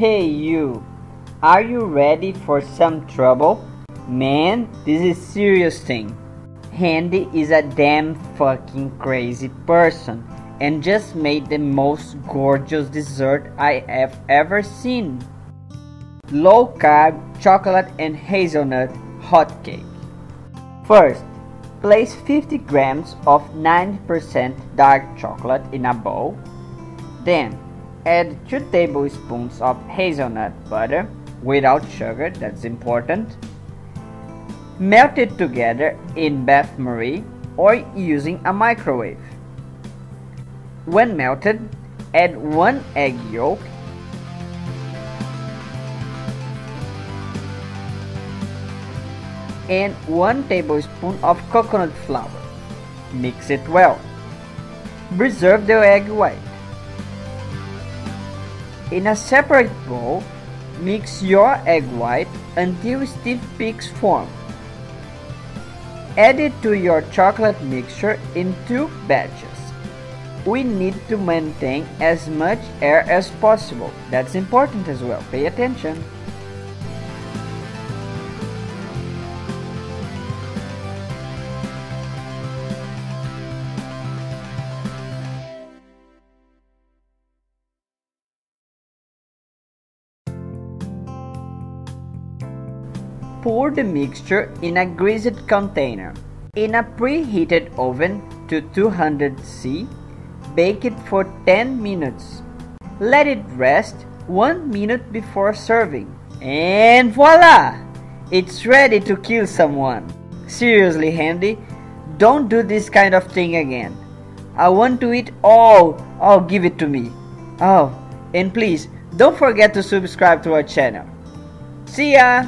Hey you, are you ready for some trouble? Man, this is serious thing. Handy is a damn fucking crazy person and just made the most gorgeous dessert I have ever seen. Low carb chocolate and hazelnut hot cake. First, place 50 grams of 90% dark chocolate in a bowl. Then, add 2 tablespoons of hazelnut butter without sugar, that's important. Melt it together in bain-marie or using a microwave. When melted, add 1 egg yolk and 1 tablespoon of coconut flour. Mix it well. Preserve the egg white. In a separate bowl, mix your egg white until stiff peaks form. Add it to your chocolate mixture in 2 batches. We need to maintain as much air as possible. That's important as well. Pay attention. Pour the mixture in a greased container. In a preheated oven to 200 C, bake it for 10 minutes. Let it rest 1 minute before serving. And voila! It's ready to kill someone. Seriously, Handy, don't do this kind of thing again. I want to eat all. Oh, give it to me. Oh, and please, don't forget to subscribe to our channel. See ya!